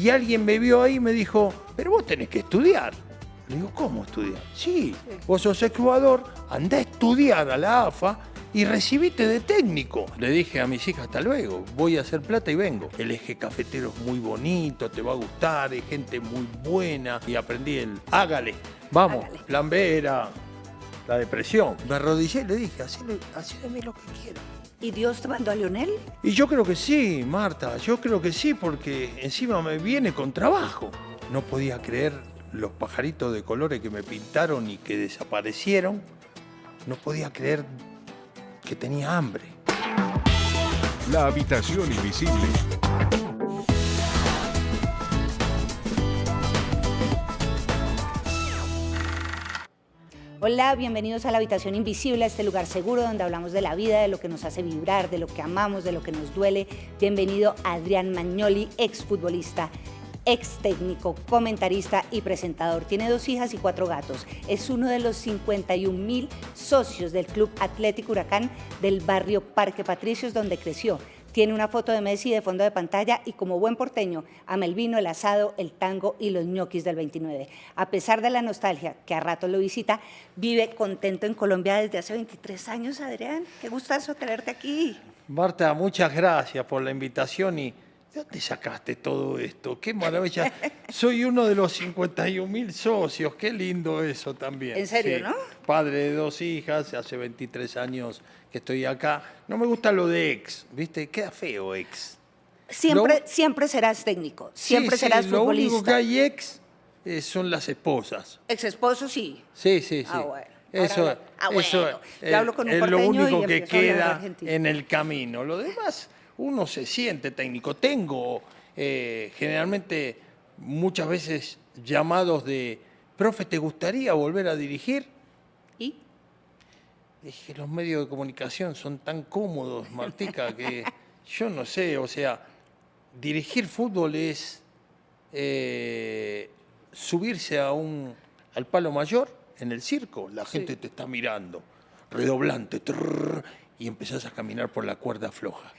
y alguien me vio ahí y me dijo, pero vos tenés que estudiar. Le digo, ¿cómo estudiar? Sí, vos sos exjugador, andá a estudiar a la AFA y recibite de técnico. Le dije a mis hijas, hasta luego, voy a hacer plata y vengo. El eje cafetero es muy bonito, te va a gustar, hay gente muy buena. Y aprendí hágale, vamos. Hágale. Plan B era la depresión. Me arrodillé y le dije, hacé de mí lo que quieras. ¿Y Dios te mandó a Lionel? Y yo creo que sí, Marta, yo creo que sí, porque encima me viene con trabajo. No podía creer los pajaritos de colores que me pintaron y que desaparecieron. No podía creer que tenía hambre. La habitación invisible. Hola, bienvenidos a La Habitación Invisible, a este lugar seguro donde hablamos de la vida, de lo que nos hace vibrar, de lo que amamos, de lo que nos duele. Bienvenido Adrián Magnoli, exfutbolista, ex técnico, comentarista y presentador. Tiene 2 hijas y 4 gatos. Es uno de los 51.000 socios del Club Atlético Huracán del barrio Parque Patricios, donde creció. Tiene una foto de Messi de fondo de pantalla y como buen porteño ama el vino, el asado, el tango y los ñoquis del 29. A pesar de la nostalgia que a ratos lo visita, vive contento en Colombia desde hace 23 años, Adrián. Qué gustazo tenerte aquí. Marta, muchas gracias por la invitación y ¿de dónde sacaste todo esto? ¡Qué maravilla! Soy uno de los 51.000 socios, qué lindo eso también. ¿En serio, sí. no? Padre de 2 hijas, hace 23 años que estoy acá. No me gusta lo de ex, ¿viste? Queda feo ex. Siempre serás técnico, siempre serás lo futbolista. único que hay ex son las esposas. Ex esposo, sí. Sí, sí, sí. Ah, bueno. Eso, bueno. eso Yo hablo con un es lo porteño y único que empiezo a hablar de queda Argentina. en el camino. Lo demás, uno se siente técnico. Tengo generalmente muchas veces llamados de, profe, ¿te gustaría volver a dirigir? ¿Y? Es que los medios de comunicación son tan cómodos, Martica, que yo no sé, o sea, dirigir fútbol es subirse al palo mayor en el circo, la gente te está mirando, redoblante, trrr, y empezás a caminar por la cuerda floja.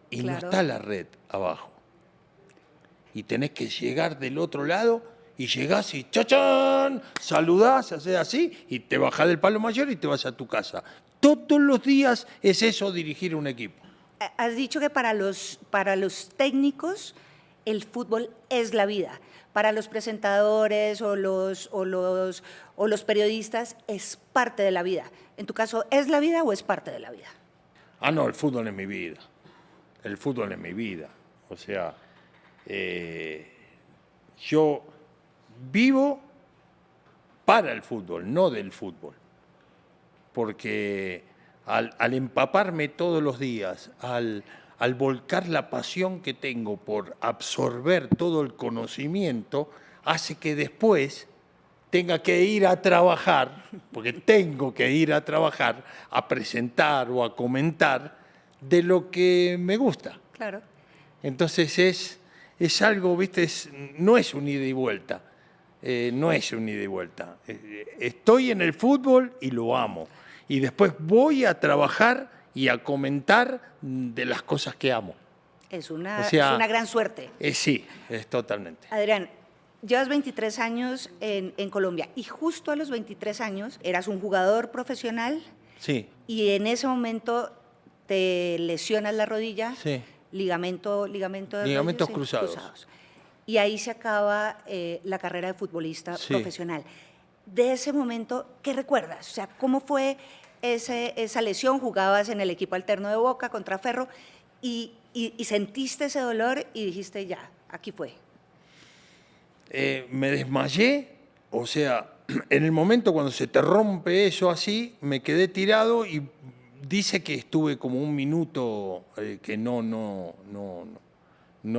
Y Claro. no está la red abajo. Y tenés que llegar del otro lado y llegás y ¡chachán! Saludás, haces así y te bajás del palo mayor y te vas a tu casa. Todos los días es eso dirigir un equipo. Has dicho que para los técnicos el fútbol es la vida. Para los presentadores o los periodistas es parte de la vida. En tu caso, ¿es la vida o es parte de la vida? Ah, no, el fútbol es mi vida. El fútbol es mi vida. O sea, yo vivo para el fútbol, no del fútbol. Porque al empaparme todos los días, al volcar la pasión que tengo por absorber todo el conocimiento, hace que después tenga que ir a trabajar, porque tengo que ir a trabajar, a presentar o a comentar de lo que me gusta. Claro. Entonces es algo, ¿viste? No es un ida y vuelta. No es un ida y vuelta. Estoy en el fútbol y lo amo. Y después voy a trabajar y a comentar de las cosas que amo. Es una gran suerte. Sí, es totalmente. Adrián, llevas 23 años en Colombia y justo a los 23 años eras un jugador profesional. Sí. Y en ese momento te lesionas la rodilla. Sí. Ligamentos cruzados. Y ahí se acaba la carrera de futbolista profesional. De ese momento, ¿qué recuerdas? O sea, ¿cómo fue esa lesión? Jugabas en el equipo alterno de Boca contra Ferro y sentiste ese dolor y dijiste, ya, aquí fue. Me desmayé, o sea, en el momento cuando se te rompe eso así, me quedé tirado y dice que estuve como 1 minuto que no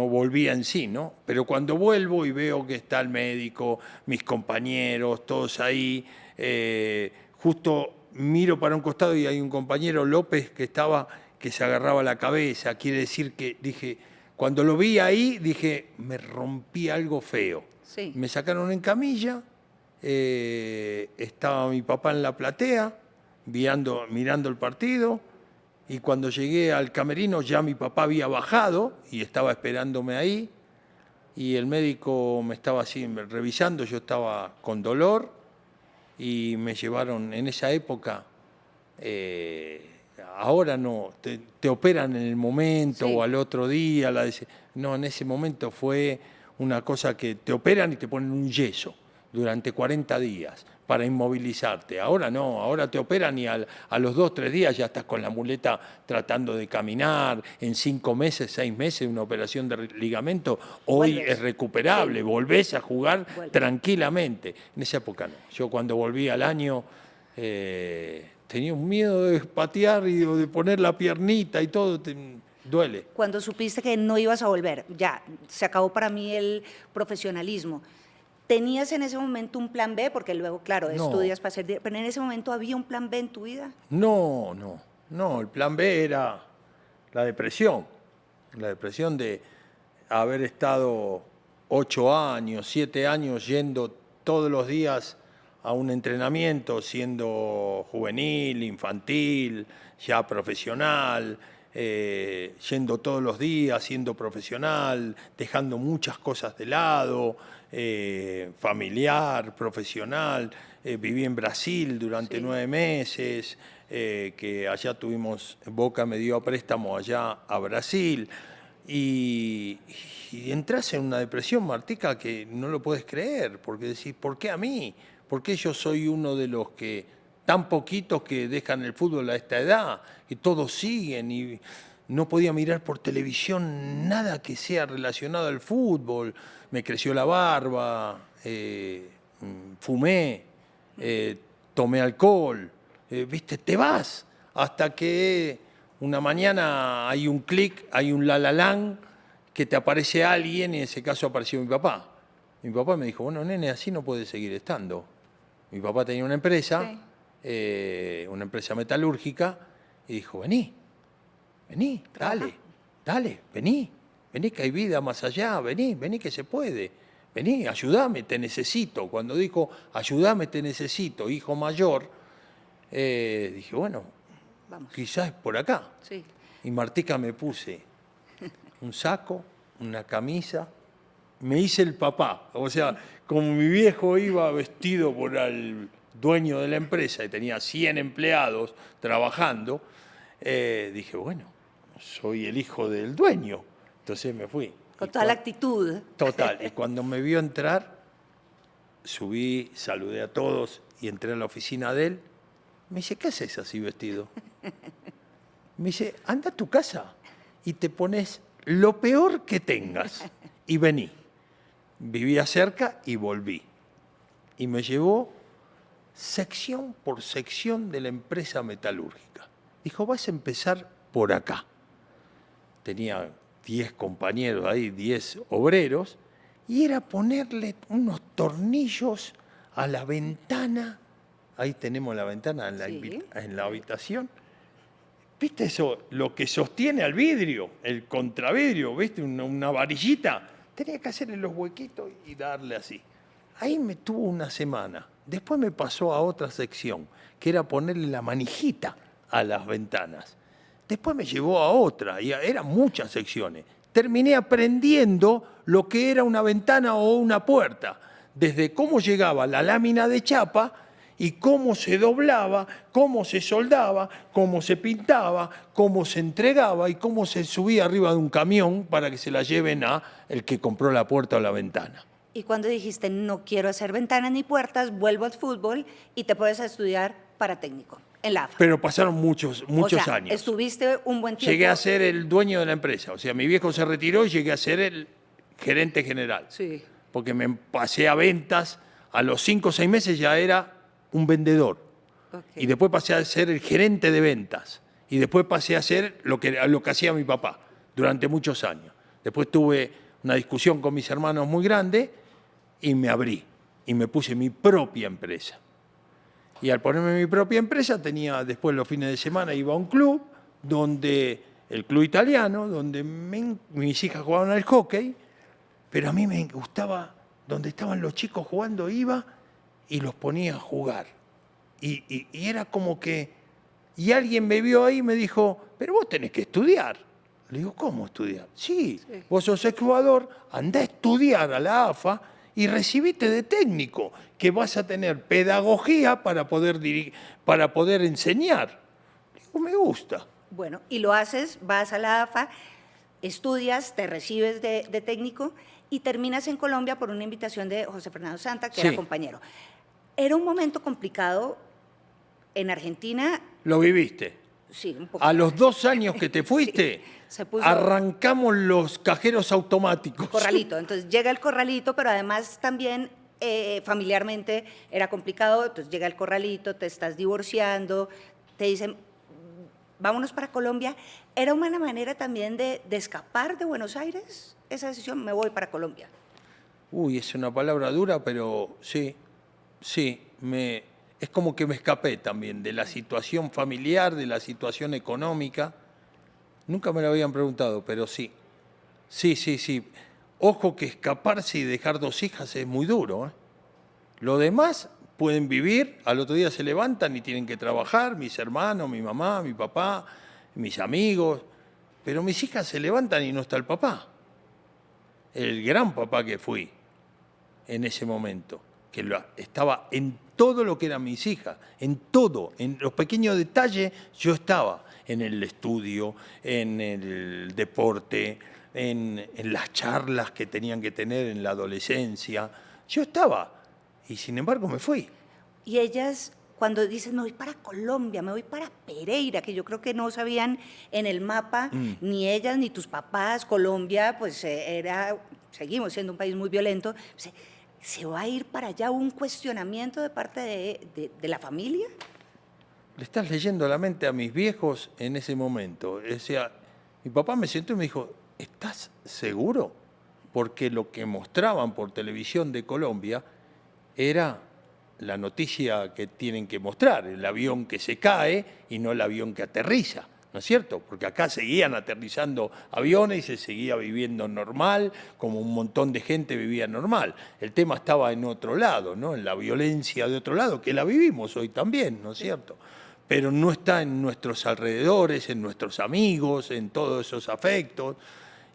volvía en sí, ¿no? Pero cuando vuelvo y veo que está el médico, mis compañeros, todos ahí, justo miro para un costado y hay un compañero, López, que se agarraba la cabeza. Quiere decir que, dije, cuando lo vi ahí, dije, me rompí algo feo. Sí. Me sacaron en camilla, estaba mi papá en la platea, mirando el partido, y cuando llegué al camerino ya mi papá había bajado y estaba esperándome ahí, y el médico me estaba así revisando, yo estaba con dolor y me llevaron en esa época, ahora no, te operan en el momento Sí. o al otro día, no, en ese momento fue una cosa que te operan y te ponen un yeso durante 40 días para inmovilizarte. Ahora no, ahora te operan y a los 2, 3 días ya estás con la muleta tratando de caminar. En 5 meses, 6 meses, una operación de ligamento, hoy Vuelves. es recuperable, Sí. volvés a jugar Vuelves. tranquilamente. En esa época no. Yo cuando volví al año tenía un miedo de patear y de poner la piernita y todo, duele. Cuando supiste que no ibas a volver, ya, se acabó para mí el profesionalismo. ¿Tenías en ese momento un plan B? Porque luego, claro, No. estudias para ser... Pero en ese momento, ¿había un plan B en tu vida? No, el plan B era la depresión de haber estado 8 años, 7 años yendo todos los días a un entrenamiento, siendo juvenil, infantil, ya profesional, yendo todos los días, siendo profesional, dejando muchas cosas de lado, familiar, profesional. Viví en Brasil durante Sí. 9 meses, que allá Boca me dio a préstamo allá a Brasil. Y entras en una depresión, Martica, que no lo puedes creer, porque decís, ¿por qué a mí? ¿Por qué yo soy uno de los que, tan poquitos que dejan el fútbol a esta edad, y todos siguen? Y no podía mirar por televisión nada que sea relacionado al fútbol. Me creció la barba, fumé, tomé alcohol, ¿viste? Te vas hasta que una mañana hay un clic, hay un la, que te aparece alguien, y en ese caso apareció mi papá. Mi papá me dijo, bueno, nene, así no puedes seguir estando. Mi papá tenía una empresa, una empresa metalúrgica, y dijo, vení, dale, vení, que hay vida más allá, vení que se puede, vení, ayúdame, te necesito. Cuando dijo, ayúdame, te necesito, hijo mayor, dije, bueno, Vamos. quizás es por acá. Sí. Y Martica me puse un saco, una camisa, me hice el papá. O sea, como mi viejo iba vestido por el dueño de la empresa y tenía 100 empleados trabajando, dije, bueno, soy el hijo del dueño. Entonces me fui. Con toda la actitud. Total. Y cuando me vio entrar, subí, saludé a todos y entré a la oficina de él. Me dice, ¿qué haces así vestido? Me dice, anda a tu casa y te pones lo peor que tengas y vení. Vivía cerca y volví. Y me llevó sección por sección de la empresa metalúrgica. Dijo, vas a empezar por acá. Tenía 10 compañeros ahí, 10 obreros, y era ponerle unos tornillos a la ventana. Ahí tenemos la ventana en la habitación. ¿Viste eso? Lo que sostiene al vidrio, el contravidrio, ¿viste? Una varillita. Tenía que hacerle los huequitos y darle así. Ahí me tuvo una semana. Después me pasó a otra sección, que era ponerle la manijita a las ventanas. Después me llevó a otra, y eran muchas secciones. Terminé aprendiendo lo que era una ventana o una puerta, desde cómo llegaba la lámina de chapa y cómo se doblaba, cómo se soldaba, cómo se pintaba, cómo se entregaba y cómo se subía arriba de un camión para que se la lleven a el que compró la puerta o la ventana. Y cuando dijiste, no quiero hacer ventanas ni puertas, vuelvo al fútbol y te puedes a estudiar para técnico en la AFA. Pero pasaron muchos O sea, años. estuviste un buen tiempo. Llegué a ser el dueño de la empresa. O sea, mi viejo se retiró y llegué a ser el gerente general. Sí. Porque me pasé a ventas. A los 5 o 6 meses ya era un vendedor. Okay. Y después pasé a ser el gerente de ventas. Y después pasé a hacer lo que hacía mi papá durante muchos años. Después tuve una discusión con mis hermanos muy grande y me abrí. Y me puse mi propia empresa. Y al ponerme mi propia empresa, después los fines de semana iba a un club, el club italiano, donde mis hijas jugaban al hockey, pero a mí me gustaba, donde estaban los chicos jugando, iba y los ponía a jugar. Y era como que, y alguien me vio ahí y me dijo, pero vos tenés que estudiar. Le digo, ¿cómo estudiar? Sí, vos sos exjugador, andá a estudiar a la AFA y recibite de técnico, que vas a tener pedagogía para poder, para poder enseñar. Le digo, me gusta. Bueno, y lo haces, vas a la AFA, estudias, te recibes de técnico y terminas en Colombia por una invitación de José Fernando Santa, que Sí. era compañero. Era un momento complicado en Argentina, Lo viviste. sí, un poco. A los 2 años que te fuiste, Sí, se puso- arrancamos los cajeros automáticos. Corralito. Entonces llega el corralito, pero además también familiarmente era complicado. Entonces llega el corralito, te estás divorciando, te dicen, vámonos para Colombia. ¿Era una manera también de escapar de Buenos Aires? Esa decisión, me voy para Colombia. Uy, es una palabra dura, pero sí, sí, es como que me escapé también de la situación familiar, de la situación económica. Nunca me lo habían preguntado, pero sí. Sí, sí, sí. Ojo que escaparse y dejar 2 hijas es muy duro, ¿eh? Lo demás pueden vivir, al otro día se levantan y tienen que trabajar, mis hermanos, mi mamá, mi papá, mis amigos, pero mis hijas se levantan y no está el papá. El gran papá que fui en ese momento, que estaba en todo lo que eran mis hijas, en todo, en los pequeños detalles yo estaba, en el estudio, en el deporte, en las charlas que tenían que tener en la adolescencia, yo estaba, y sin embargo me fui. Y ellas, cuando dicen, me voy para Colombia, me voy para Pereira, que yo creo que no sabían en el mapa, ni ellas ni tus papás, Colombia, pues seguimos siendo un país muy violento. ¿Se va a ir para allá un cuestionamiento de parte de la familia? Le estás leyendo la mente a mis viejos en ese momento. O sea, mi papá me sentó y me dijo, ¿estás seguro? Porque lo que mostraban por televisión de Colombia era la noticia que tienen que mostrar, el avión que se cae y no el avión que aterriza, ¿no es cierto? Porque acá seguían aterrizando aviones y se seguía viviendo normal, como un montón de gente vivía normal. El tema estaba en otro lado, ¿no? En la violencia de otro lado, que la vivimos hoy también, ¿no es cierto? Pero no está en nuestros alrededores, en nuestros amigos, en todos esos afectos.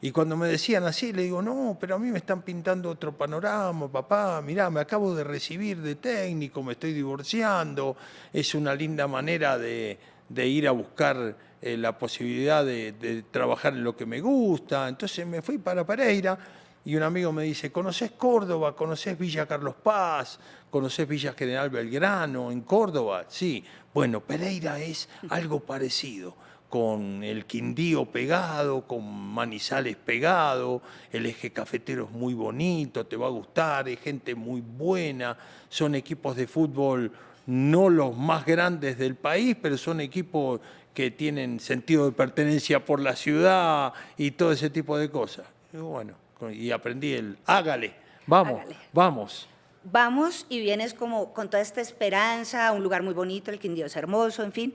Y cuando me decían así, le digo, no, pero a mí me están pintando otro panorama, papá, mirá, me acabo de recibir de técnico, me estoy divorciando, es una linda manera de ir a buscar la posibilidad de trabajar en lo que me gusta. Entonces me fui para Pereira y un amigo me dice, ¿conocés Córdoba? ¿Conocés Villa Carlos Paz? ¿Conocés Villa General Belgrano en Córdoba? Sí, bueno, Pereira es algo parecido, con el Quindío pegado, con Manizales pegado, el eje cafetero es muy bonito, te va a gustar, hay gente muy buena, son equipos de fútbol no los más grandes del país, pero son equipos que tienen sentido de pertenencia por la ciudad y todo ese tipo de cosas. Y bueno, y aprendí hágale, vamos, Hágale. vamos. Vamos y vienes como con toda esta esperanza, a un lugar muy bonito, el Quindío es hermoso, en fin.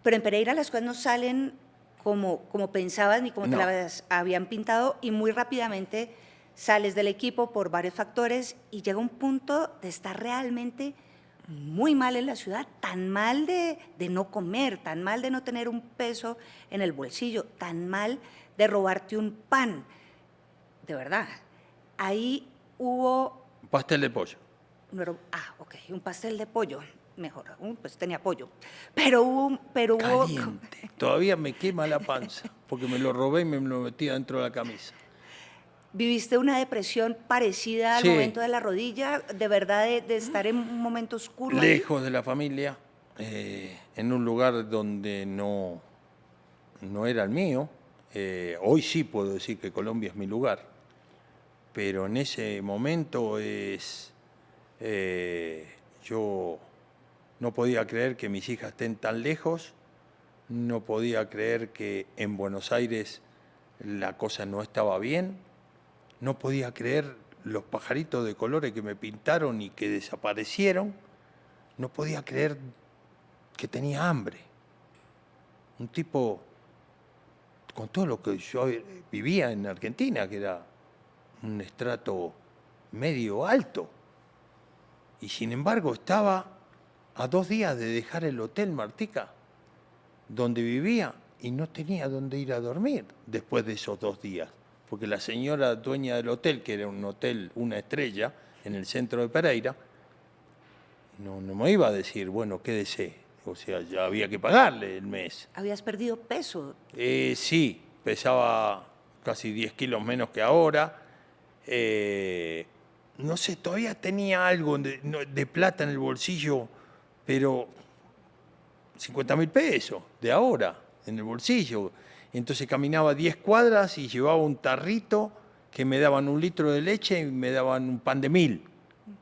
Pero en Pereira las cosas no salen como pensabas ni como te las habían pintado y muy rápidamente sales del equipo por varios factores y llega un punto de estar realmente muy mal en la ciudad, tan mal de no comer, tan mal de no tener un peso en el bolsillo, tan mal de robarte un pan. De verdad, ahí hubo... Pastel de pollo. un pastel de pollo, mejor, pues tenía pollo. Pero hubo... Caliente. Todavía me quema la panza, porque me lo robé y me lo metí dentro de la camisa. ¿Viviste una depresión parecida al Sí. momento de la rodilla? ¿De verdad de estar en un momento oscuro? ahí? Lejos de la familia, en un lugar donde no era el mío. Hoy sí puedo decir que Colombia es mi lugar, pero en ese momento yo no podía creer que mis hijas estén tan lejos, no podía creer que en Buenos Aires la cosa no estaba bien, no podía creer los pajaritos de colores que me pintaron y que desaparecieron, no podía creer que tenía hambre. Un tipo con todo lo que yo vivía en Argentina, que era un estrato medio alto, y sin embargo estaba a 2 días de dejar el Hotel Martica, donde vivía, y no tenía dónde ir a dormir después de esos 2 días. Porque la señora dueña del hotel, que era un hotel, una estrella, en el centro de Pereira, no me iba a decir, bueno, quédese. O sea, ya había que pagarle el mes. Habías perdido peso. Sí, pesaba casi 10 kilos menos que ahora. No sé, todavía tenía algo de plata en el bolsillo, pero 50.000 pesos de ahora en el bolsillo. Entonces caminaba 10 cuadras y llevaba un tarrito que me daban 1 litro de leche y me daban un pan de 1.000.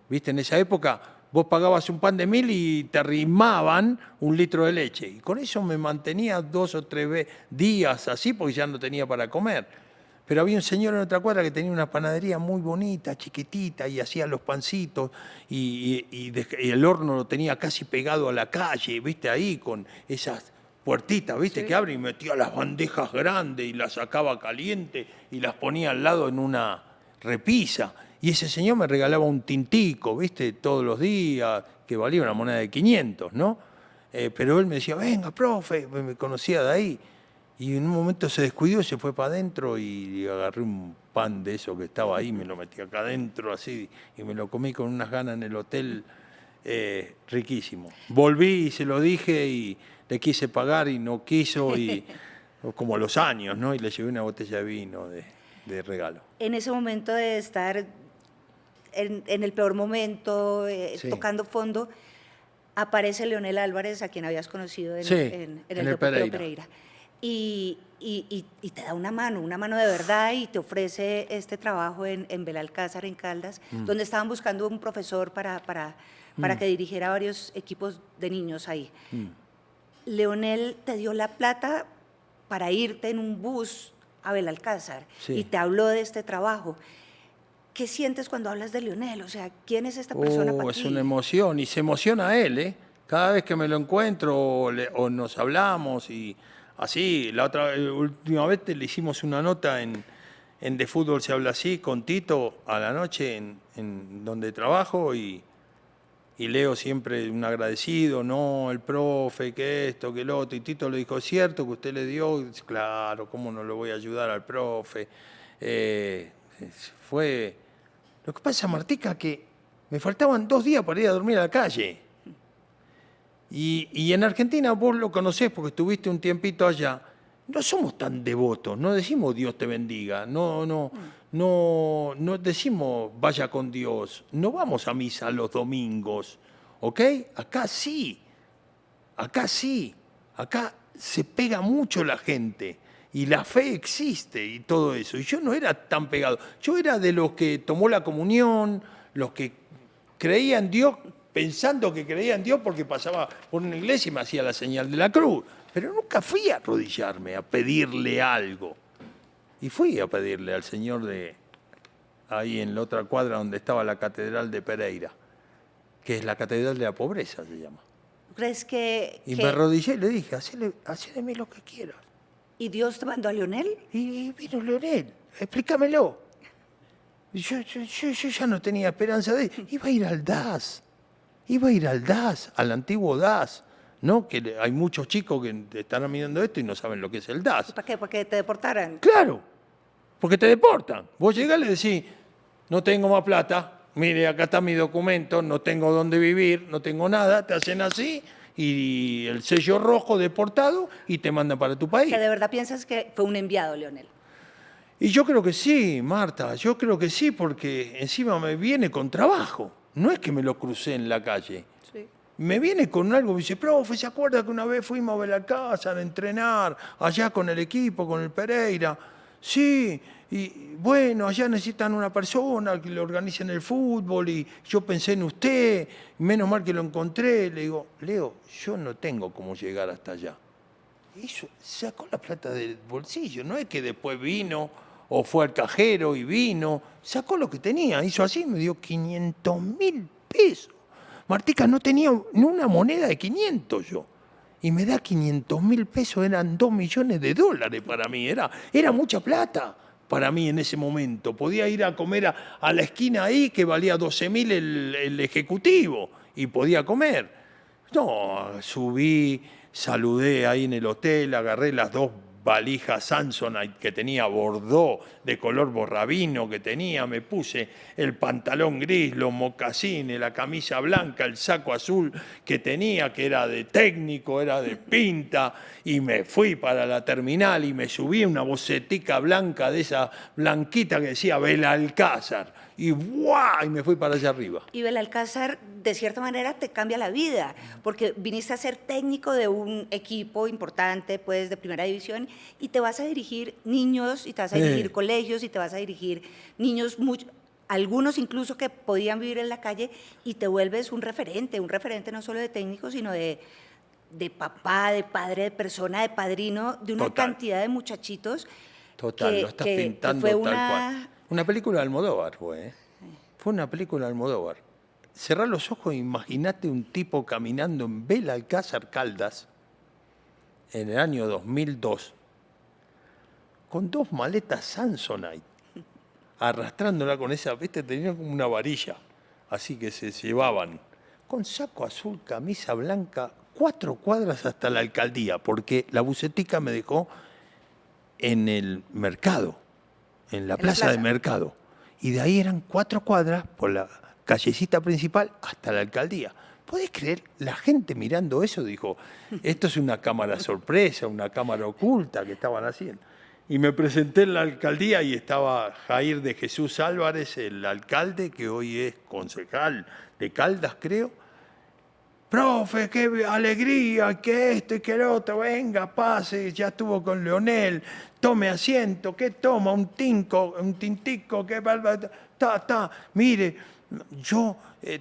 ¿Viste? En esa época vos pagabas un pan de 1.000 y te arrimaban 1 litro de leche. Y con eso me mantenía 2 o 3 días así porque ya no tenía para comer. Pero había un señor en otra cuadra que tenía una panadería muy bonita, chiquitita, y hacía los pancitos, y el horno lo tenía casi pegado a la calle, ¿viste? Ahí con esas puertitas, ¿viste? Sí. Que abren y metía las bandejas grandes y las sacaba caliente y las ponía al lado en una repisa. Y ese señor me regalaba un tintico, ¿viste? Todos los días, que valía una moneda de 500, ¿no? Pero él me decía, venga, profe, me conocía de ahí. Y en un momento se descuidó, se fue para adentro y agarré un pan de eso que estaba ahí, me lo metí acá adentro así y me lo comí con unas ganas en el hotel, riquísimo. Volví y se lo dije y le quise pagar y no quiso, y como a los años, ¿no? Y le llevé una botella de vino de regalo. En ese momento de estar en el peor momento, sí, tocando fondo, aparece Leonel Álvarez, a quien habías conocido en el Deportivo Pereira. Y te da una mano de verdad, y te ofrece este trabajo en Belalcázar, en Caldas, donde estaban buscando un profesor para que dirigiera varios equipos de niños ahí. Leonel te dio la plata para irte en un bus a Belalcázar, sí, y te habló de este trabajo. ¿Qué sientes cuando hablas de Leonel? O sea, ¿quién es esta persona para ti? Es una emoción, y se emociona él, ¿eh? Cada vez que me lo encuentro o nos hablamos y... Así, última vez le hicimos una nota en De Fútbol Se Habla Así con Tito a la noche en donde trabajo, y Leo siempre un agradecido, no, el profe, que esto, que el otro, y Tito le dijo, ¿es cierto que usted le dio? Y dice, claro, ¿cómo no le voy a ayudar al profe? Fue... Lo que pasa, Martica, que me faltaban 2 días para ir a dormir a la calle. Y en Argentina, vos lo conocés porque estuviste un tiempito allá, no somos tan devotos, no decimos Dios te bendiga, no decimos vaya con Dios, no vamos a misa los domingos, ¿ok? Acá sí, acá se pega mucho la gente y la fe existe y todo eso. Y yo no era tan pegado, yo era de los que tomó la comunión, los que creía en Dios, pensando que creía en Dios porque pasaba por una iglesia y me hacía la señal de la cruz. Pero nunca fui a arrodillarme, a pedirle algo. Y fui a pedirle al Señor ahí en la otra cuadra donde estaba la Catedral de Pereira, que es la Catedral de la Pobreza, se llama. ¿Crees que...? Y me arrodillé y le dije, hacé de mí lo que quieras. ¿Y Dios te mandó a Leonel? Y vino Leonel, explícamelo. Yo ya no tenía esperanza de... Iba a ir al DAS, al antiguo DAS, ¿no? Que hay muchos chicos que están mirando esto y no saben lo que es el DAS. ¿Para qué? ¿Para que te deportaran? Claro, porque te deportan. Vos llegás y le decís, no tengo más plata, mire, acá está mi documento, no tengo dónde vivir, no tengo nada, te hacen así y el sello rojo, deportado, y te mandan para tu país. ¿Que de verdad piensas que fue un enviado, Leonel? Y yo creo que sí, Marta, yo creo que sí, porque encima me viene con trabajo. No es que me lo crucé en la calle. Sí. Me viene con algo, me dice, profe, ¿se acuerda que una vez fuimos a Belalcázar a entrenar allá con el equipo, con el Pereira? Sí, y bueno, allá necesitan una persona que le organice el fútbol y yo pensé en usted, menos mal que lo encontré. Le digo, Leo, yo no tengo cómo llegar hasta allá. Y eso, sacó la plata del bolsillo, no es que después vino o fue al cajero y vino, sacó lo que tenía, hizo así, me dio 500.000 pesos. Martica, no tenía ni una moneda de 500 yo. Y me da 500.000 pesos, eran $2 millones para mí, era mucha plata para mí en ese momento. Podía ir a comer a la esquina ahí, que valía 12.000 el ejecutivo, y podía comer. No, subí saludé ahí en el hotel, agarré las 2 valijas Samsonite que tenía, Bordeaux, de color borrabino que tenía, me puse el pantalón gris, los mocasines, la camisa blanca, el saco azul que tenía, que era de técnico, era de pinta, y me fui para la terminal y me subí una bocetica blanca de esa blanquita que decía Belalcázar, y ¡buah! Y me fui para allá arriba. Y Belalcázar, de cierta manera, te cambia la vida, porque viniste a ser técnico de un equipo importante, pues, de primera división, y te vas a dirigir niños, y te vas a dirigir colegios, y te vas a dirigir niños, algunos incluso que podían vivir en la calle, y te vuelves un referente no solo de técnico, sino de papá, de padre, de persona, de padrino, de una Total. cantidad de muchachitos. Total, lo estás pintando fue tal una... cual. Una película de Almodóvar fue, ¿eh? Fue una película de Almodóvar. Cerrá los ojos e imaginate un tipo caminando en Belalcázar Caldas en el año 2002 con 2 maletas Samsonite, arrastrándola con esa, viste, tenían como una varilla, así que se llevaban, con saco azul, camisa blanca, 4 cuadras hasta la alcaldía, porque la bucetica me dejó en el mercado, en la plaza de mercado. Y de ahí eran 4 cuadras por la callecita principal hasta la alcaldía. ¿Podés creer? La gente mirando eso dijo, esto es una cámara sorpresa, una cámara oculta que estaban haciendo. Y me presenté en la alcaldía y estaba Jair de Jesús Álvarez, el alcalde, que hoy es concejal de Caldas, creo. Profe, qué alegría, que esto y que el otro, venga, pase, ya estuvo con Leonel, tome asiento, ¿qué toma? Un tintico, que mire, yo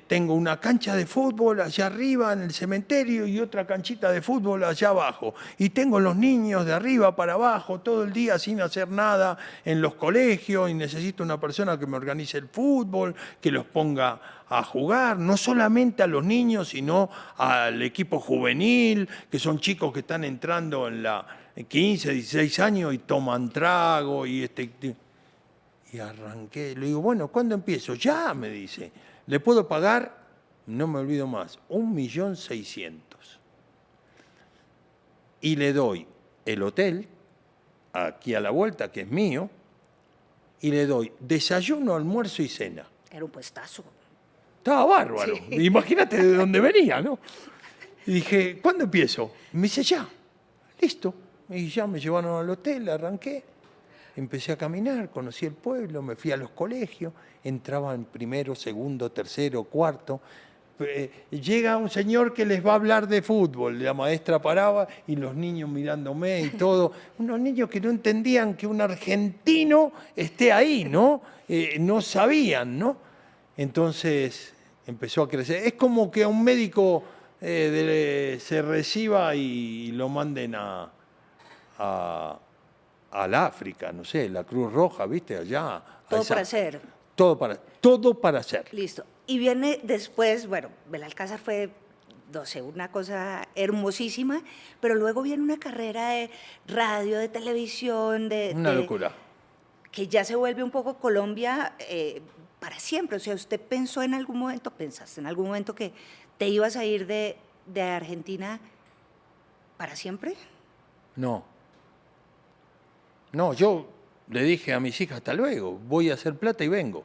tengo una cancha de fútbol allá arriba en el cementerio y otra canchita de fútbol allá abajo. Y tengo los niños de arriba para abajo todo el día sin hacer nada en los colegios y necesito una persona que me organice el fútbol, que los ponga a jugar, no solamente a los niños, sino al equipo juvenil, que son chicos que están entrando en la 15, 16 años y toman trago y Y arranqué, le digo, bueno, ¿cuándo empiezo? Ya, me dice. ¿Le puedo pagar? No me olvido más, 1.600.000. Y le doy el hotel, aquí a la vuelta, que es mío, y le doy desayuno, almuerzo y cena. Era un puestazo. Estaba bárbaro. Sí. Imagínate de dónde venía, ¿no? Y dije, ¿cuándo empiezo? Me dice, ya. Listo. Y ya me llevaron al hotel, arranqué. Empecé a caminar, conocí el pueblo, me fui a los colegios, entraba en primero, segundo, tercero, cuarto. Llega un señor que les va a hablar de fútbol, la maestra paraba y los niños mirándome y todo. Unos niños que no entendían que un argentino esté ahí, ¿no? No sabían, ¿no? Entonces empezó a crecer. Es como que a un médico se reciba y lo manden al África, no sé, la Cruz Roja, ¿viste? Allá. Todo para hacer. Todo para hacer. Listo. Y viene después, bueno, Belalcázar fue, no sé, una cosa hermosísima, pero luego viene una carrera de radio, de televisión, Una locura. Que ya se vuelve un poco Colombia para siempre. O sea, ¿usted pensó en algún momento, pensaste en algún momento que te ibas a ir de Argentina para siempre? No. No, yo le dije a mis hijas, hasta luego, voy a hacer plata y vengo.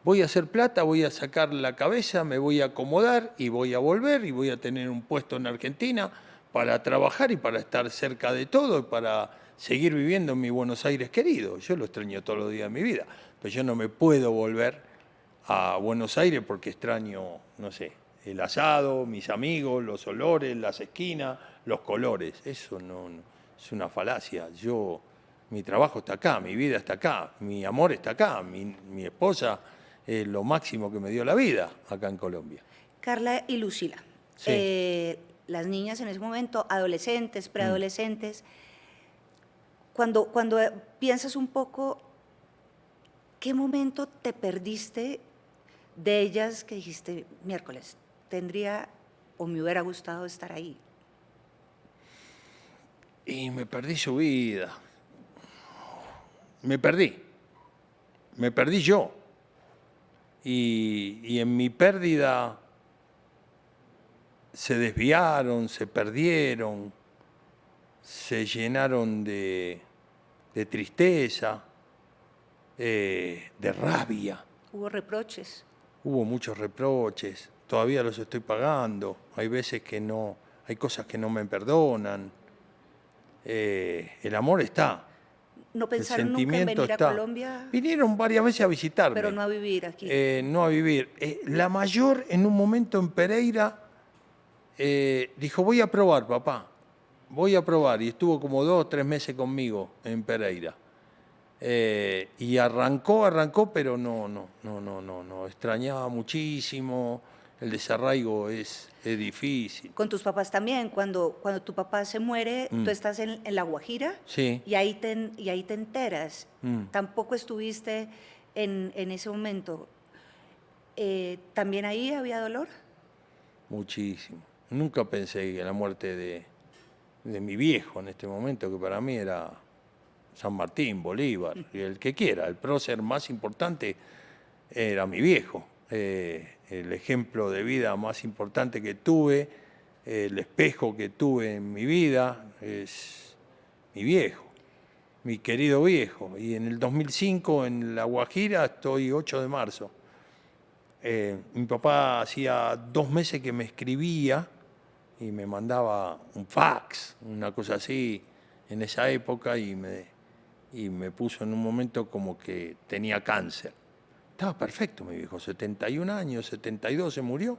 Voy a hacer plata, voy a sacar la cabeza, me voy a acomodar y voy a volver y voy a tener un puesto en Argentina para trabajar y para estar cerca de todo y para seguir viviendo en mi Buenos Aires querido. Yo lo extraño todos los días de mi vida, pero yo no me puedo volver a Buenos Aires porque extraño, no sé, el asado, mis amigos, los olores, las esquinas, los colores. Eso no es una falacia. Mi trabajo está acá, mi vida está acá, mi amor está acá, mi esposa es lo máximo que me dio la vida acá en Colombia. Carla y Lucila, Sí. las niñas en ese momento, adolescentes, preadolescentes, cuando piensas un poco, ¿qué momento te perdiste de ellas que dijiste, miércoles, tendría o me hubiera gustado estar ahí? Y me perdí su vida. Me perdí yo. Y en mi pérdida se desviaron, se perdieron, se llenaron de tristeza, de rabia. Hubo reproches. Hubo muchos reproches, todavía los estoy pagando, hay veces que no, hay cosas que no me perdonan. El amor está. ¿No pensaron El nunca en sentimiento venir está. a Colombia? Vinieron varias veces a visitarme. Pero no a vivir aquí. No a vivir. La mayor, en un momento en Pereira, dijo, voy a probar, papá, voy a probar. Y estuvo como 2 o 3 meses conmigo en Pereira. Y arrancó, pero no. Extrañaba muchísimo. El desarraigo es difícil. Con tus papás también. Cuando tu papá se muere, tú estás en La Guajira. Sí. Y ahí te enteras. Mm. Tampoco estuviste en ese momento. ¿También ahí había dolor? Muchísimo. Nunca pensé que la muerte de mi viejo en este momento, que para mí era San Martín, Bolívar, y el que quiera, el prócer más importante era mi viejo. El ejemplo de vida más importante que tuve, el espejo que tuve en mi vida es mi viejo, mi querido viejo. Y en el 2005 en La Guajira estoy 8 de marzo. Mi papá hacía 2 meses que me escribía y me mandaba un fax, una cosa así, en esa época, y me puso en un momento como que tenía cáncer. Estaba perfecto mi viejo, 71 años, 72 se murió.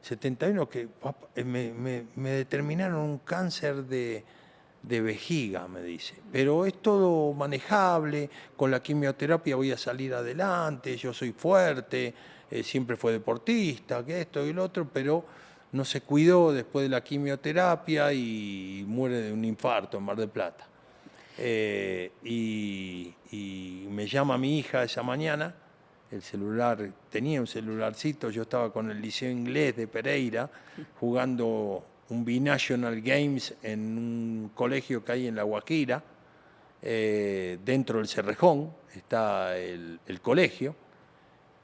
71 que me determinaron un cáncer de vejiga, me dice. Pero es todo manejable, con la quimioterapia voy a salir adelante, yo soy fuerte, siempre fue deportista, que esto y lo otro, pero no se cuidó después de la quimioterapia y muere de un infarto en Mar del Plata. Y me llama mi hija esa mañana, el celular, tenía un celularcito, yo estaba con el Liceo Inglés de Pereira jugando un Binational Games en un colegio que hay en La Guajira, dentro del Cerrejón está el colegio,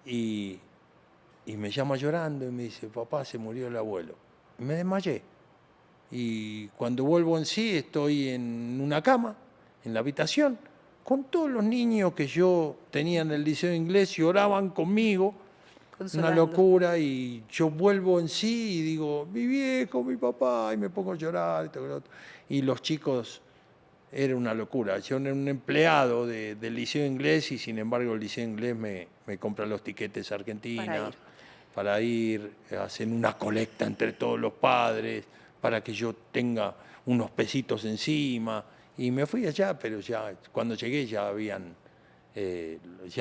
y me llama llorando y me dice, papá, se murió el abuelo. Y me desmayé. Y cuando vuelvo en sí estoy en una cama, en la habitación, con todos los niños que yo tenía en el Liceo Inglés y oraban conmigo. Una locura, y yo vuelvo en sí y digo, mi viejo, mi papá, y me pongo a llorar. Y todo lo otro. Y los chicos, era una locura. Yo era un empleado del Liceo Inglés y sin embargo el Liceo Inglés me compra los tiquetes a Argentina para ir, hacen una colecta entre todos los padres para que yo tenga unos pesitos encima. Y me fui allá, pero ya cuando llegué ya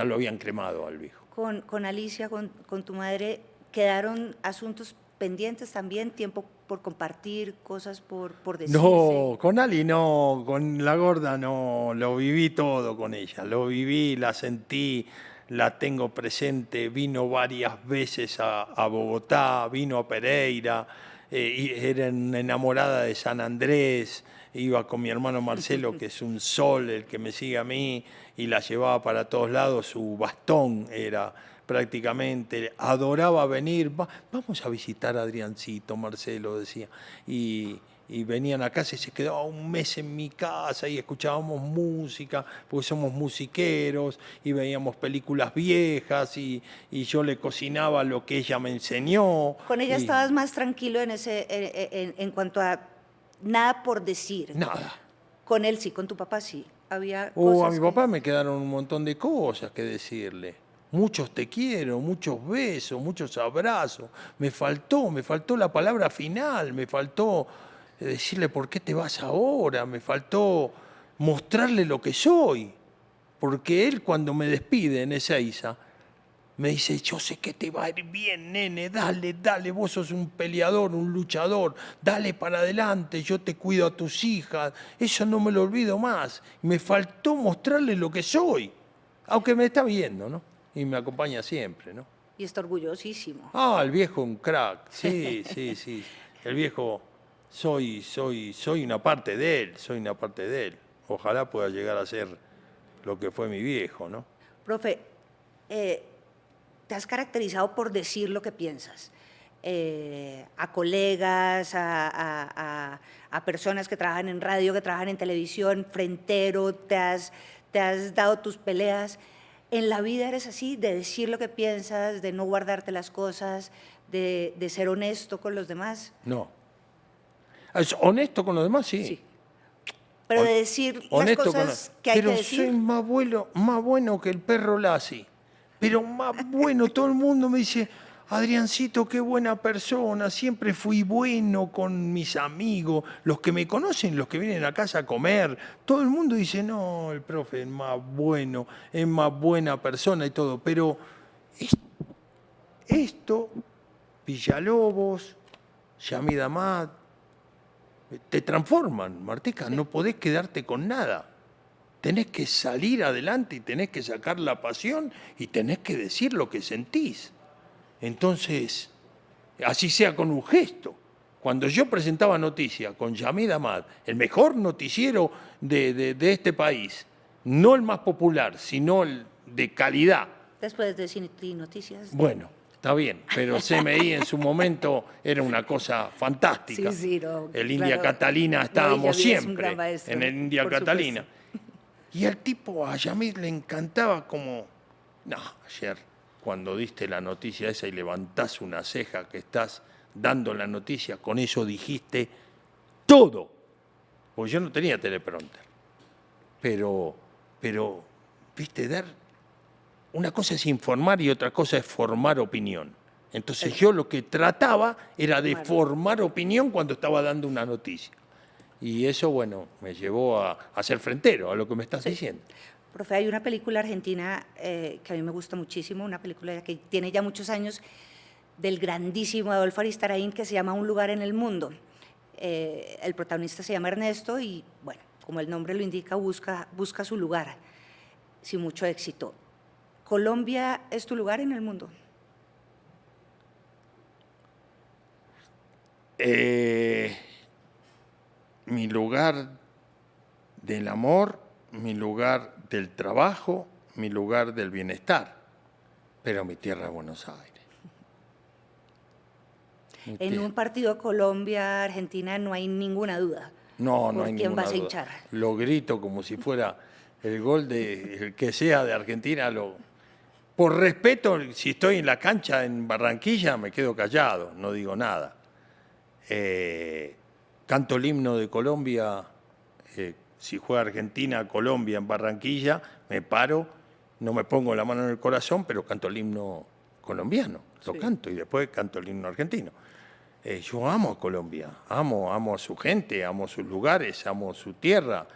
lo habían cremado al viejo. Con Alicia, con tu madre, ¿quedaron asuntos pendientes también? ¿Tiempo por compartir, cosas por decirse? No, con Ali no, con la gorda no, lo viví todo con ella, lo viví, la sentí, la tengo presente, vino varias veces a Bogotá, vino a Pereira, y era enamorada de San Andrés, iba con mi hermano Marcelo, que es un sol, el que me sigue a mí, y la llevaba para todos lados, su bastón era prácticamente, adoraba venir, vamos a visitar a Adriancito, Marcelo decía, y venían a casa y se quedaba un mes en mi casa y escuchábamos música, porque somos musiqueros, y veíamos películas viejas, y yo le cocinaba lo que ella me enseñó. ¿Con ella estabas más tranquilo en cuanto a nada por decir? Nada. Con él sí, con tu papá sí. Había A cosas mi papá me quedaron un montón de cosas que decirle. Muchos te quiero, muchos besos, muchos abrazos. Me faltó la palabra final, me faltó decirle por qué te vas ahora, me faltó mostrarle lo que soy. Porque él cuando me despide en Ezeiza, me dice, yo sé que te va a ir bien, nene, dale, vos sos un peleador, un luchador, dale para adelante, yo te cuido a tus hijas, eso no me lo olvido más. Me faltó mostrarle lo que soy, aunque me está viendo, ¿no? Y me acompaña siempre, ¿no? Y está orgullosísimo. El viejo un crack, sí. El viejo, soy una parte de él, Ojalá pueda llegar a ser lo que fue mi viejo, ¿no? Profe, te has caracterizado por decir lo que piensas. a colegas, a personas que trabajan en radio, que trabajan en televisión, frentero, te has dado tus peleas. En la vida eres así, de decir lo que piensas, de no guardarte las cosas, de ser honesto con los demás. No. ¿Es honesto con los demás? Sí. Sí. Pero de decir las cosas que hay que decir. Pero soy más bueno que el perro Lassi. Pero más bueno, todo el mundo me dice, Adriancito, qué buena persona, siempre fui bueno con mis amigos, los que me conocen, los que vienen a casa a comer, todo el mundo dice, no, el profe es más bueno, es más buena persona y todo, pero esto, Villalobos, Yamid Amad, te transforman, Martica, no podés quedarte con nada. Tenés que salir adelante y tenés que sacar la pasión y tenés que decir lo que sentís. Entonces, así sea con un gesto. Cuando yo presentaba noticias con Yamid Amad, el mejor noticiero de este país, no el más popular, sino el de calidad. Después de City Noticias. Bueno, está bien, pero CMI en su momento era una cosa fantástica. Sí, no, el India claro. Catalina estábamos No, Yamid es un siempre gran maestro, en el India por Catalina. supuesto. Y al tipo, a Yamid le encantaba como, no, ayer cuando diste la noticia esa y levantás una ceja que estás dando la noticia, con eso dijiste todo. Porque yo no tenía teleprompter. Pero, viste, una cosa es informar y otra cosa es formar opinión. Entonces yo lo que trataba era de formar opinión cuando estaba dando una noticia. Y eso, bueno, me llevó a ser frentero, a lo que me estás diciendo. Profe, hay una película argentina que a mí me gusta muchísimo, una película que tiene ya muchos años, del grandísimo Adolfo Aristarain, que se llama Un lugar en el mundo. El protagonista se llama Ernesto y, bueno, como el nombre lo indica, busca su lugar, sin mucho éxito. ¿Colombia es tu lugar en el mundo? Mi lugar del amor, mi lugar del trabajo, mi lugar del bienestar, pero mi tierra es Buenos Aires. En un partido Colombia-Argentina no hay ninguna duda. No hay ¿Por quién ninguna vas a duda. hinchar? Lo grito como si fuera el gol el que sea de Argentina. Por respeto, si estoy en la cancha en Barranquilla, me quedo callado, no digo nada. Canto el himno de Colombia, si juega Argentina, Colombia en Barranquilla, me paro, no me pongo la mano en el corazón, pero canto el himno colombiano, lo canto y después canto el himno argentino. Yo amo a Colombia, amo a su gente, amo sus lugares, amo su tierra,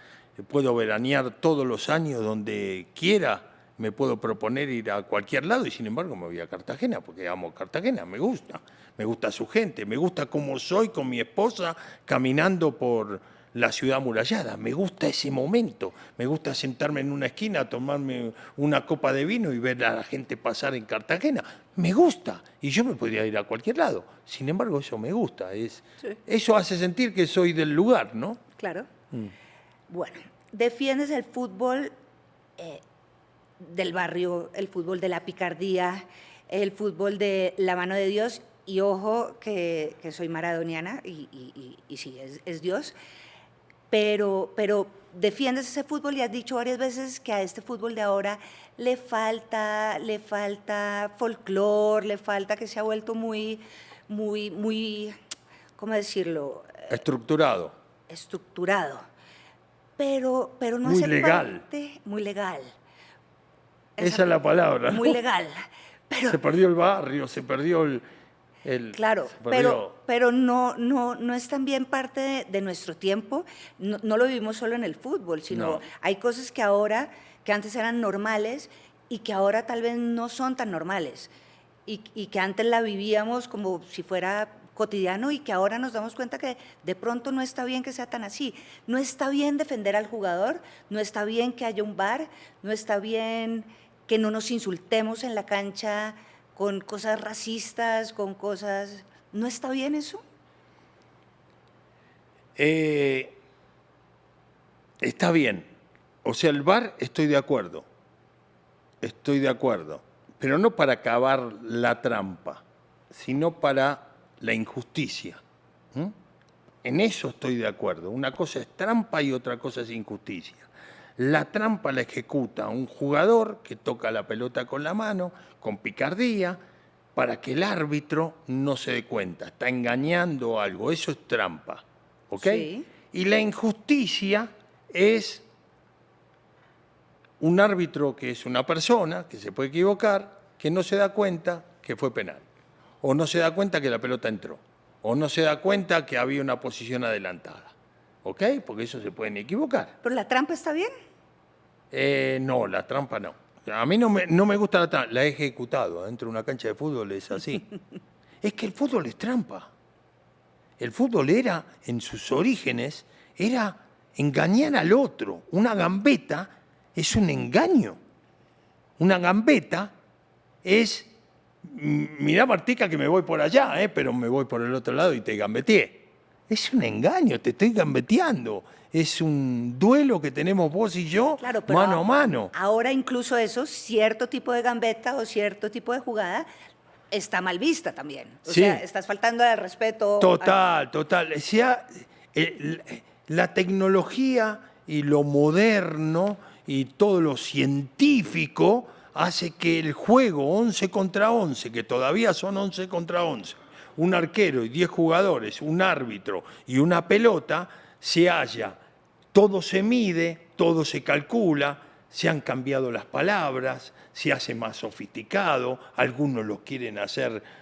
puedo veranear todos los años donde quiera, me puedo proponer ir a cualquier lado y sin embargo me voy a Cartagena porque amo Cartagena, me gusta su gente, me gusta cómo soy con mi esposa caminando por la ciudad amurallada, me gusta ese momento, me gusta sentarme en una esquina, tomarme una copa de vino y ver a la gente pasar en Cartagena, me gusta y yo me podría ir a cualquier lado, sin embargo eso me gusta, eso hace sentir que soy del lugar, ¿no? Claro. Bueno, defiendes el fútbol del barrio, el fútbol de la picardía, el fútbol de la mano de Dios, y ojo que soy maradoniana y sí, es Dios, pero defiendes ese fútbol y has dicho varias veces que a este fútbol de ahora le falta folclore, le falta, que se ha vuelto muy, ¿cómo decirlo? Estructurado. Pero no muy hace legal. parte, muy legal. Esa es la palabra, ¿no? Muy legal. Se perdió el barrio, se perdió el claro, pero no es también parte de nuestro tiempo. No lo vivimos solo en el fútbol, sino hay cosas que antes eran normales y que ahora tal vez no son tan normales. Y que antes la vivíamos como si fuera cotidiano y que ahora nos damos cuenta que de pronto no está bien que sea tan así. No está bien defender al jugador, no está bien que haya un VAR, no está bien que no nos insultemos en la cancha con cosas racistas, con cosas... ¿No está bien eso? Está bien. O sea, el VAR estoy de acuerdo, pero no para acabar la trampa, sino para la injusticia. ¿Mm? En eso estoy de acuerdo. Una cosa es trampa y otra cosa es injusticia. La trampa la ejecuta un jugador que toca la pelota con la mano, con picardía, para que el árbitro no se dé cuenta. Está engañando algo. Eso es trampa. ¿Ok? Sí. Y la injusticia es un árbitro que es una persona, que se puede equivocar, que no se da cuenta que fue penal. O no se da cuenta que la pelota entró. O no se da cuenta que había una posición adelantada. ¿Ok? Porque eso se pueden equivocar. ¿Pero la trampa está bien? No, la trampa no. A mí no me gusta la trampa. La he ejecutado dentro de una cancha de fútbol, es así. Es que el fútbol es trampa. El fútbol era, en sus orígenes, era engañar al otro. Una gambeta es un engaño. Una gambeta es, mirá Martica que me voy por allá, pero me voy por el otro lado y te gambeteé. Es un engaño, te estoy gambeteando. Es un duelo que tenemos vos y yo, Claro, pero mano a mano. ahora incluso eso, cierto tipo de gambeta o cierto tipo de jugada, está mal vista también. O Sí. sea, estás faltando al respeto. Total. O sea, la tecnología y lo moderno y todo lo científico hace que el juego 11 contra 11, que todavía son 11 contra 11, un arquero y 10 jugadores, un árbitro y una pelota, se halla, todo se mide, todo se calcula, se han cambiado las palabras, se hace más sofisticado, algunos lo quieren hacer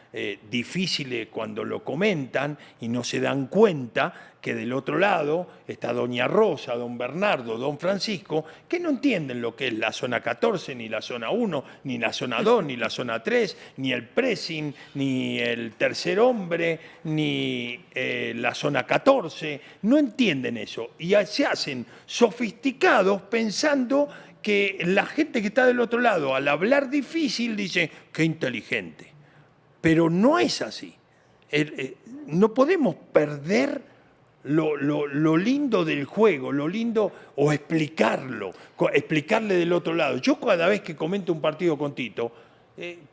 difíciles cuando lo comentan y no se dan cuenta que del otro lado está doña Rosa, don Bernardo, don Francisco, que no entienden lo que es la zona 14, ni la zona 1, ni la zona 2, ni la zona 3, ni el pressing, ni el tercer hombre, ni la zona 14. No entienden eso y se hacen sofisticados pensando que la gente que está del otro lado, al hablar difícil, dice, qué inteligente. Pero no es así. No podemos perder lo lindo del juego, lo lindo, o explicarle del otro lado. Yo cada vez que comento un partido con Tito,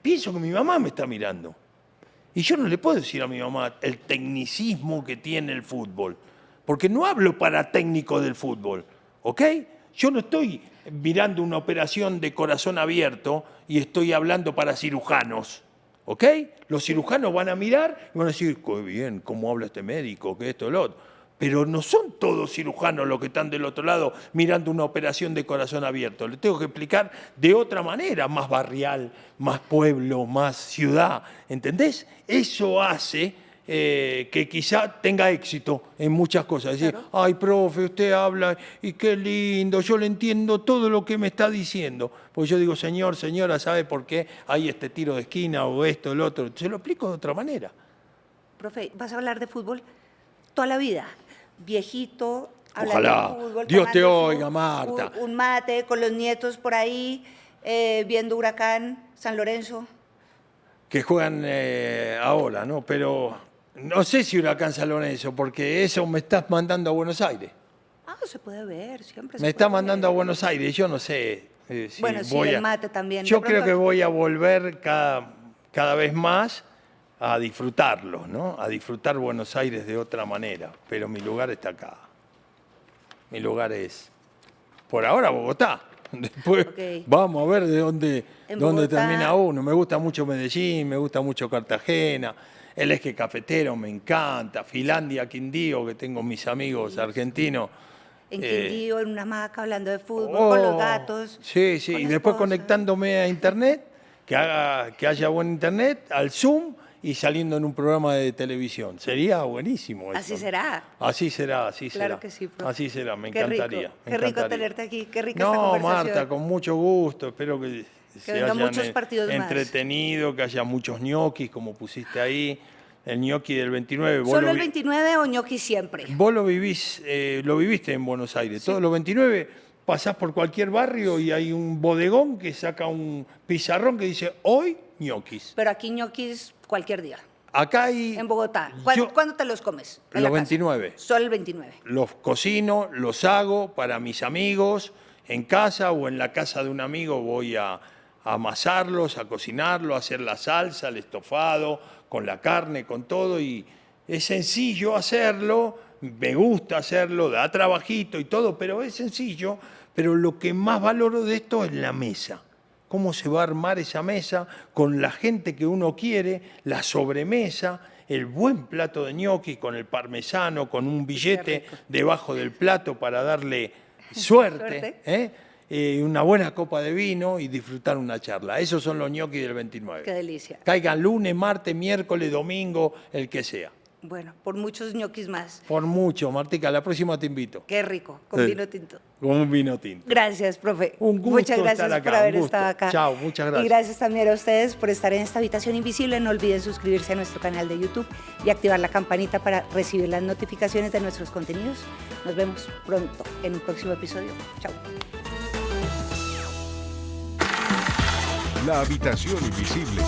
pienso que mi mamá me está mirando. Y yo no le puedo decir a mi mamá el tecnicismo que tiene el fútbol, porque no hablo para técnico del fútbol, ¿ok? Yo no estoy mirando una operación de corazón abierto y estoy hablando para cirujanos. ¿Ok? Los cirujanos van a mirar y van a decir, qué bien, cómo habla este médico, que esto, lo otro. Pero no son todos cirujanos los que están del otro lado mirando una operación de corazón abierto. Le tengo que explicar de otra manera, más barrial, más pueblo, más ciudad. ¿Entendés? Eso hace que quizá tenga éxito en muchas cosas. Decir, Claro. ay, profe, usted habla y qué lindo, yo le entiendo todo lo que me está diciendo. Porque yo digo, señor, señora, ¿sabe por qué hay este tiro de esquina o esto, el otro? Se lo explico de otra manera. Profe, ¿vas a hablar de fútbol toda la vida? Viejito, hablando Ojalá. de fútbol. Dios te tomando oiga, Marta. Un mate con los nietos por ahí, viendo Huracán, San Lorenzo. Que juegan ahora, ¿no? Pero no sé si Huracán San Lorenzo, porque eso me estás mandando a Buenos Aires. Ah, se puede ver, siempre se Me está puede mandando a ver. Buenos Aires, yo no sé si Bueno, sí, voy el a... mate también. Yo De creo pronto- que voy a volver cada vez más a disfrutarlo, ¿no? A disfrutar Buenos Aires de otra manera, pero mi lugar está acá. Mi lugar es, por ahora, Bogotá. Después Ok. vamos a ver de dónde En dónde Bogotá. termina uno. Me gusta mucho Medellín, me gusta mucho Cartagena, el eje cafetero me encanta, Finlandia, Quindío, que tengo mis amigos argentinos. En Eh, Quindío, en una hamaca, hablando de fútbol, con los Oh, gatos. Sí, sí, con y la después esposa. conectándome a internet, que haya buen internet, al Zoom y saliendo en un programa de televisión. Sería buenísimo eso. Así será. Así será, así será. Claro que sí, profe. Así será, me Qué rico, encantaría. me qué rico encantaría. tenerte aquí, qué rica esta No, conversación. Marta, con mucho gusto. Espero que se vengan hayan muchos partidos más. entretenido, que haya muchos ñoquis, como pusiste ahí. El ñoqui del 29. vos ¿Solo lo el vi- 29 o ñoqui siempre? Vos lo viviste en Buenos Aires. Todos los 29 pasás por cualquier barrio y hay un bodegón que saca un pizarrón que dice hoy ñoquis. Pero aquí ñoquis cualquier día. Acá hay. En Bogotá. ¿Cuándo, Yo cuándo te los comes? En los la casa. 29. Solo el 29. los cocino, los hago para mis amigos en casa o en la casa de un amigo voy a amasarlos, a cocinarlos, a hacer la salsa, el estofado, con la carne, con todo. Y es sencillo hacerlo, me gusta hacerlo, da trabajito y todo, pero es sencillo. Pero lo que más valoro de esto es la mesa. Cómo se va a armar esa mesa con la gente que uno quiere, la sobremesa, el buen plato de ñoqui con el parmesano, con un billete debajo del plato para darle suerte, una buena copa de vino y disfrutar una charla. Esos son los ñoquis del 29. Qué delicia. Caigan lunes, martes, miércoles, domingo, el que sea. Bueno, por muchos ñoquis más. Por mucho, Martica, la próxima te invito. Qué rico, con vino tinto. Con un vino tinto. Gracias, profe. Un gusto muchas gracias estar acá, por haber un gusto. estado acá. Chao, muchas gracias. Y gracias también a ustedes por estar en esta habitación invisible. No olviden suscribirse a nuestro canal de YouTube y activar la campanita para recibir las notificaciones de nuestros contenidos. Nos vemos pronto en un próximo episodio. Chao. La habitación invisible.